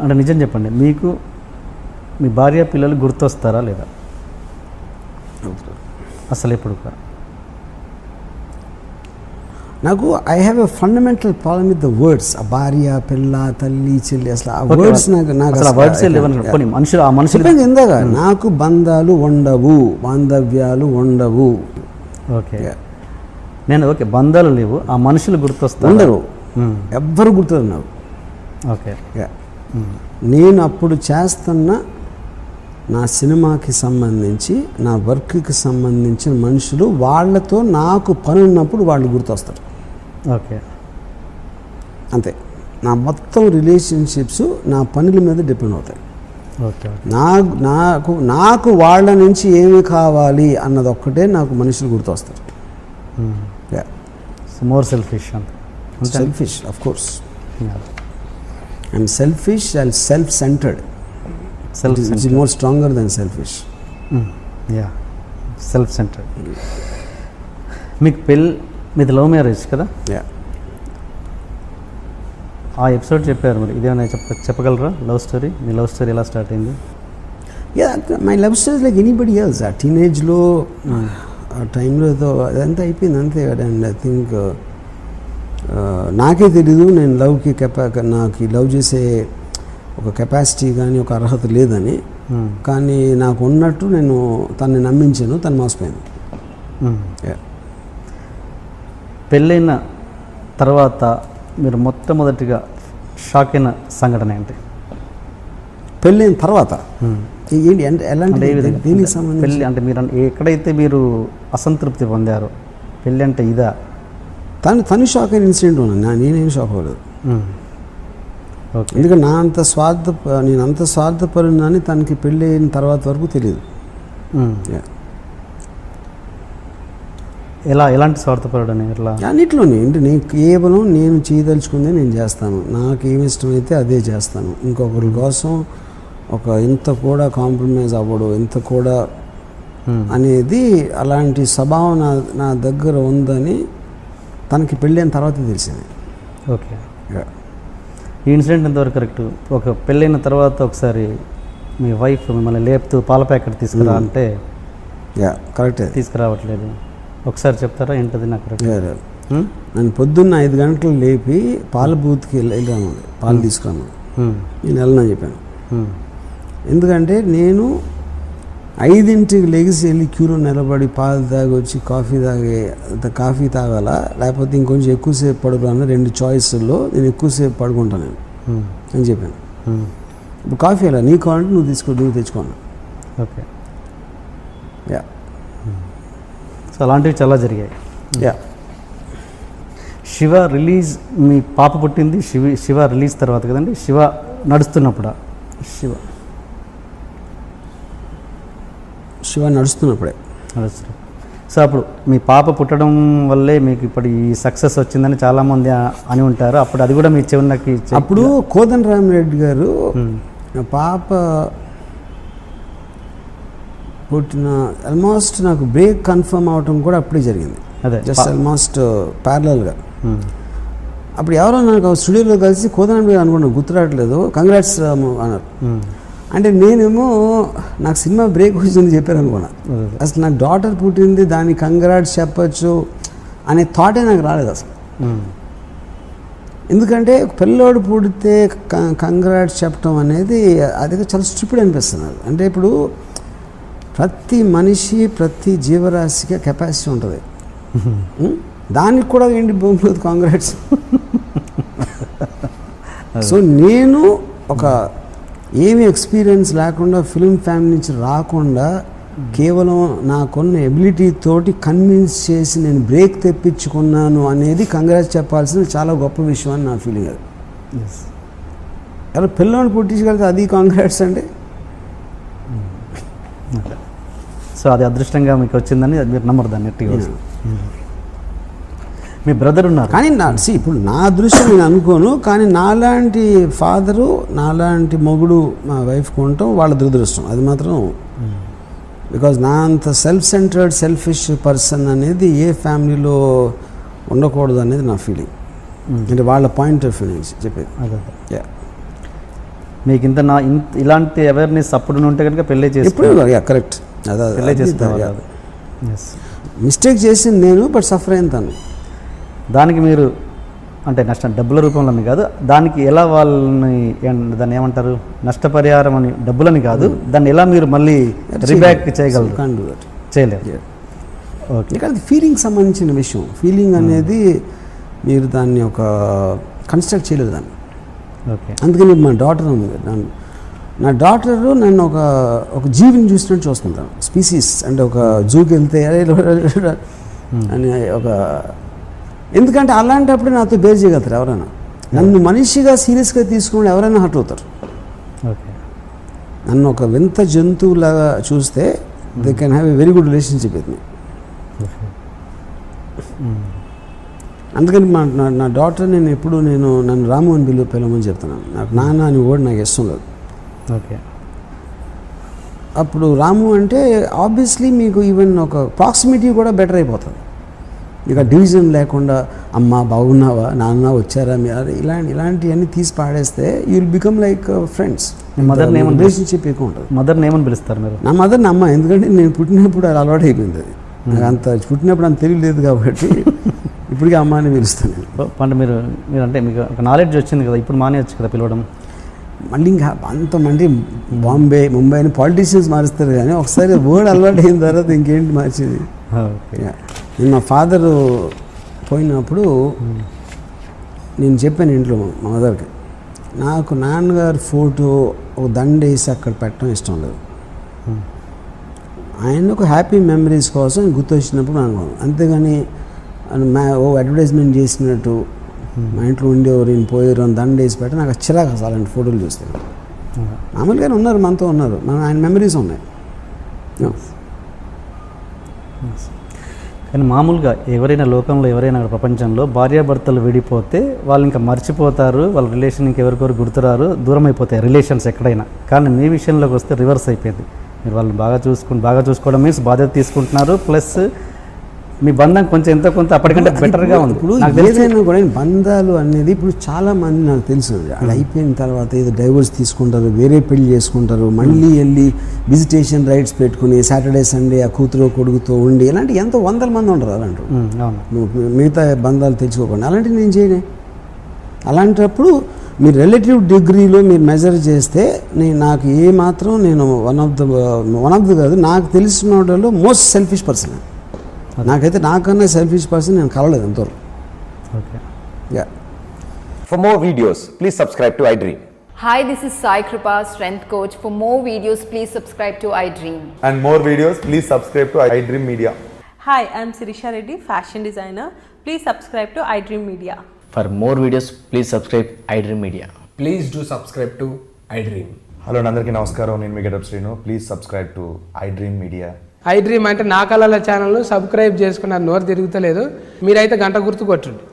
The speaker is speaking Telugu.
అంటే నిజం చెప్పండి, మీకు మీ భార్య పిల్లలు గుర్తొస్తారా లేదా అసలు ఎప్పుడు కూడా? నాకు I have a fundamental problem with the words. భార్య, పిల్ల, తల్లి, చెల్లి, అసలు ఆ వర్డ్స్ మనుషులు ఇందాక నాకు బంధాలు ఉండవు, బాంధవ్యాలు ఉండవు. ఓకే, నేను ఓకే బంధాలు లేవు, ఆ మనుషులు గుర్తొస్తారు ఉండరు, ఎవ్వరు గుర్తున్నారు నాకు. ఓకే, నేను అప్పుడు చేస్తున్న నా సినిమాకి సంబంధించి, నా వర్క్కి సంబంధించిన మనుషులు, వాళ్ళతో నాకు పని ఉన్నప్పుడు వాళ్ళు గుర్తొస్తారు. ఓకే, అంతే. నా మొత్తం రిలేషన్షిప్స్ నా పనుల మీద డిపెండ్ అవుతాయి. ఓకే, నాకు వాళ్ళ నుంచి ఏమి కావాలి అన్నది ఒక్కటే నాకు మనుషులు గుర్తొస్తారు. More selfish. Selfish, of course. I'm selfish and self centred. It's more stronger than selfish. Yeah, self centered. మీకు మీది లవ్ మ్యారేజ్ కదా? Yeah. ఆ ఎపిసోడ్ చెప్పారు, మరి ఇదేమైనా చెప్పగలరా? లవ్ స్టోరీ, మీ లవ్ స్టోరీ ఎలా స్టార్ట్ అయింది? Yeah, my love story is like anybody else. ఆ టీనేజ్లో ఆ టైంలో ఏదో అదంతా అయిపోయింది అంతే. అండ్ ఐ థింక్ నాకే తెలీదు నేను నాకు లవ్ చేసే ఒక కెపాసిటీ కానీ ఒక అర్హత లేదని. కానీ నాకు ఉన్నట్టు నేను తనని నమ్మించాను, తను మోసపోయింది. పెళ్ళైన తర్వాత మీరు మొట్టమొదటిగా షాక్ అయిన సంఘటన ఏంటి? పెళ్ళైన తర్వాత ఏంటి అంటే ఎలాంటి దీనికి సంబంధించి? పెళ్ళి అంటే మీరు ఎక్కడైతే మీరు అసంతృప్తి పొందారో, పెళ్ళి అంటే ఇదా? తను షాక్ అయిన ఇన్సిడెంట్ ఉన్నాను, నేనేం షాక్ అవ్వలేదు. ఎందుకంటే నేను అంత స్వార్థపరున్నాని తనకి పెళ్ళి అయిన తర్వాత వరకు తెలియదు. ఎలాంటి స్వార్థపరుడని? అన్నిట్లోనే అంటే కేవలం నేను చేయదలుచుకుందే నేను చేస్తాను, నాకు ఏమి ఇష్టమైతే అదే చేస్తాను. ఇంకొకరి కోసం ఇంత కూడా కాంప్రమైజ్ అవ్వడు, ఇంత కూడా అనేది అలాంటి స్వభావం నా దగ్గర ఉందని తనకి పెళ్ళి అయిన తర్వాత తెలిసింది. ఓకే, ఈ ఇన్సిడెంట్ ఎంతవరకు కరెక్ట్? ఒక పెళ్ళైన తర్వాత ఒకసారి మీ వైఫ్ మిమ్మల్ని లేపుతూ పాల ప్యాకెట్ తీసుకురా అంటే కరెక్టే, తీసుకురావట్లేదు. ఒకసారి చెప్తారా ఏంటది? నాకు నన్ను పొద్దున్న 5 గంటలు లేపి పాల బూత్కి వెళ్ళాము, పాలు తీసుకురాము. నేను వెళ్ళనని చెప్పాను. ఎందుకంటే నేను 5ంటికి లెగిసి వెళ్ళి క్యూలో నిలబడి పాలు తాగి వచ్చి కాఫీ తాగాలా, లేకపోతే ఇంకొంచెం ఎక్కువసేపు పడుకోవాలన్నా 2 చాయిస్లో నేను ఎక్కువసేపు పడుకుంటాను అని చెప్పాను. ఇప్పుడు కాఫీ అలా నీకు కావాలంటే నువ్వు తెచ్చుకోను. ఓకే, సో అలాంటివి చాలా జరిగాయి. శివ రిలీజ్, మీ పాప పుట్టింది శివ రిలీజ్ తర్వాత కదండి? శివ నడుస్తున్నప్పుడా? శివ నడుస్తున్నప్పుడే. సో అప్పుడు మీ పాప పుట్టడం వల్లే మీకు ఇప్పుడు ఈ సక్సెస్ వచ్చిందని చాలామంది అని ఉంటారు. అప్పుడు అది కూడా మీ చెవులకి అప్పుడు కోదండరామిరెడ్డి గారు నా పాప పుట్టిన ఆల్మోస్ట్ నాకు బ్రేక్ కన్ఫర్మ్ అవటం కూడా అప్పుడే జరిగింది. అదే జస్ట్ ఆల్మోస్ట్ ప్యారలల్గా. అప్పుడు ఎవరో నాకు స్టూడియోలో కలిసి కోదండరామిరెడ్డి అనుకున్నాను, గుర్తురావట్లేదు, కంగ్రాట్స్ అన్నారు. అంటే నేనేమో నాకు సినిమా బ్రేక్ వచ్చింది చెప్పారు అనుకున్నా. అసలు నాకు డాటర్ పుట్టింది, దానికి కంగ్రాట్స్ చెప్పచ్చు అనే థాటే నాకు రాలేదు అసలు. ఎందుకంటే పిల్లోడు పుడితే కంగ్రాట్స్ చెప్పడం అనేది అది చాలా స్టూపిడ్ అనిపిస్తుంది. అంటే ఇప్పుడు ప్రతి మనిషి, ప్రతి జీవరాశికి కెపాసిటీ ఉంటుంది. దానికి కూడా ఏంటి భూమి కాంగ్రాట్స్. సో నేను ఏమీ ఎక్స్పీరియన్స్ లేకుండా, ఫిల్మ్ ఫ్యామిలీ నుంచి రాకుండా, కేవలం నాకున్న ఎబిలిటీ తోటి కన్విన్స్ చేసి నేను బ్రేక్ తెప్పించుకున్నాను అనేది కంగ్రాట్స్ చెప్పాల్సిన చాలా గొప్ప విషయం అని నా ఫీలింగ్. అది అలా పిల్లల్ని పుట్టించగలిగితే అది కాంగ్రాట్స్ అంటే. సో అది అదృష్టంగా మీకు వచ్చిందని మీరు నమ్మరు దాన్ని. మీ బ్రదర్ ఉన్నారు కానీ ఇప్పుడు నా అదృష్టం నేను అనుకోను, కానీ నాలాంటి ఫాదరు, నాలాంటి మొగుడు మా వైఫ్కి ఉండటం వాళ్ళ దురదృష్టం అది మాత్రం. బికాజ్ నా అంత సెల్ఫ్ సెంటర్డ్, సెల్ఫిష్ పర్సన్ అనేది ఏ ఫ్యామిలీలో ఉండకూడదు అనేది నా ఫీలింగ్. అంటే వాళ్ళ పాయింట్ ఆఫ్ వ్యూ నుంచి చెప్పేది. మీకు ఇలాంటి అవేర్నెస్ అప్పుడు ఉంటే కనుక పెళ్ళి ఎప్పుడు కరెక్ట్ పెళ్ళి చేసుకునేవారు. ఎస్. మిస్టేక్ చేసింది నేను, బట్ సఫర్ అయిన తను. దానికి మీరు అంటే నష్టం డబ్బుల రూపంలోనే కాదు, దానికి ఎలా వాళ్ళని దాన్ని ఏమంటారు, నష్టపరిహారం అని డబ్బులని కాదు, దాన్ని ఎలా మీరు మళ్ళీ రీబ్యాక్ చేయగలరు? చేయలేరు. ఓకే. అది ఫీలింగ్ సంబంధించిన విషయం. ఫీలింగ్ అనేది మీరు దాన్ని ఒక కన్స్ట్రక్ట్ చేయలేదు దాన్ని. ఓకే. అందుకని మా డాటర్ ఉంది, నా డాటరు నన్ను ఒక జీవిని చూసినట్టు చూస్తుంటాను. స్పీసీస్ అంటే ఒక జూకి వెళ్తే అని ఒక, ఎందుకంటే అలాంటప్పుడు నాతో బేర్ చేయగలుగుతారు ఎవరైనా. నన్ను మనిషిగా సీరియస్గా తీసుకుని ఎవరైనా హర్ట్ అవుతారు. ఓకే. నన్ను ఒక వింత జంతువులాగా చూస్తే they can have a very good relationship with me. అందుకని నా డాటర్ నన్ను రాము అని పిలవమని చెప్తున్నాను. నాకు నాన్న అని వర్డ్ నాకు ఇష్టం లేదు. ఓకే. అప్పుడు రాము అంటే ఆబ్వియస్లీ మీకు ఈవెన్ ఒక ప్రాక్సిమిటీ కూడా బెటర్ అయిపోతుంది. ఇక డివిజన్ లేకుండా అమ్మ బాగున్నావా, నాన్న వచ్చారా, ఇలాంటివన్నీ తీసి పాడేస్తే you will become like friends. మదర్ని ఏమని రిలేషన్షిప్ ఎక్కువ ఉంటుంది. మదర్ని ఏమని పిలుస్తారు మీరు? నా మదర్ని అమ్మ, ఎందుకంటే నేను పుట్టినప్పుడు అది అలవాటు అయిపోయింది. అది నాకు అంత పుట్టినప్పుడు అంత తెలియలేదు కాబట్టి ఇప్పటికీ అమ్మ అని పిలుస్తాను. అంటే మీరు అంటే మీకు ఒక నాలెడ్జ్ వచ్చింది కదా, ఇప్పుడు మానేయచ్చు కదా పిలవడం. మళ్ళీ ఇంకా అంతమంది ముంబై అని పాలిటీషియన్స్ మారుస్తారు, కానీ ఒకసారి వర్డ్ అలవాటు అయిన తర్వాత ఇంకేంటి మార్చేది. నేను మా ఫాదరు పోయినప్పుడు నేను చెప్పాను ఇంట్లో మా మదర్కి, నాకు నాన్నగారు ఫోటో ఒక దండ వేసి అక్కడ పెట్టడం ఇష్టం లేదు. ఆయన ఒక హ్యాపీ మెమరీస్ కోసం గుర్తొచ్చినప్పుడు అనుకోను, అంతేగాని అడ్వర్టైజ్మెంట్ చేసినట్టు మా ఇంట్లో ఉండేవారు నేను పోయారు అని దండ వేసి పెట్ట నాకు చిరాకు అసలు అలాంటి ఫోటోలు చూస్తే. మామూలుగానే ఉన్నారు, మనతో ఉన్నారు, ఆయన మెమరీస్ ఉన్నాయి. కానీ మామూలుగా లోకంలో ఎవరైనా ప్రపంచంలో భార్యాభర్తలు విడిపోతే వాళ్ళు ఇంకా మర్చిపోతారు, వాళ్ళ రిలేషన్ ఇంకెవరికొరు గుర్తురారు, దూరం అయిపోతాయి రిలేషన్స్ ఎక్కడైనా. కానీ మీ విషయంలోకి వస్తే రివర్స్ అయిపోయింది. మీరు వాళ్ళని బాగా చూసుకోవడం మీన్స్ బాధ్యత తీసుకుంటున్నారు, ప్లస్ మీ బంధం కొంచెం ఎంతో కొంత అప్పటికంటే బెటర్గా ఉంది. ఇప్పుడు ఏదైనా కూడా బంధాలు అనేది ఇప్పుడు చాలా మంది నాకు తెలుసు అలా అయిపోయిన తర్వాత ఏదో డైవోర్స్ తీసుకుంటారు, వేరే పెళ్లి చేసుకుంటారు, మళ్ళీ వెళ్ళి విజిటేషన్ రైట్స్ పెట్టుకుని సాటర్డే సండే ఆ కూతురు కొడుకుతో ఉండి ఇలాంటి ఎంతో వందల మంది ఉంటారు అలాంటి మిగతా బంధాలు తెచ్చుకోకుండా. అలాంటివి నేను చేయనే. అలాంటప్పుడు మీరు రిలేటివ్ డిగ్రీలో మీరు మెజర్ చేస్తే నాకు ఏమాత్రం నేను వన్ ఆఫ్ ద కాదు, నాకు తెలిసిన వాళ్ళలో మోస్ట్ సెల్ఫిష్ పర్సన్. నాకైతే నాకన్నా సెల్ఫిష్ పర్సన్ నేను కలవలేదు ఎంతవరకు. Okay. Yeah. For more videos, please subscribe to iDream. Hi, this is Sai Kripa, Strength Coach. For more videos, please subscribe to iDream. And more videos, please subscribe to iDream Media. Hi, I'm Sirisha Reddy, fashion designer. Please subscribe to iDream Media. For more videos, please subscribe iDream Media. Please do subscribe to iDream. Hello అందరికీ నమస్కారం, నేను మీ getup Srinu. Please subscribe to iDream Media. iDream అంటే నా కళల ఛానల్ను సబ్స్క్రైబ్ చేసుకున్న నోరు తిరుగుతలేదు, మీరైతే గంట గుర్తు కొట్టండి.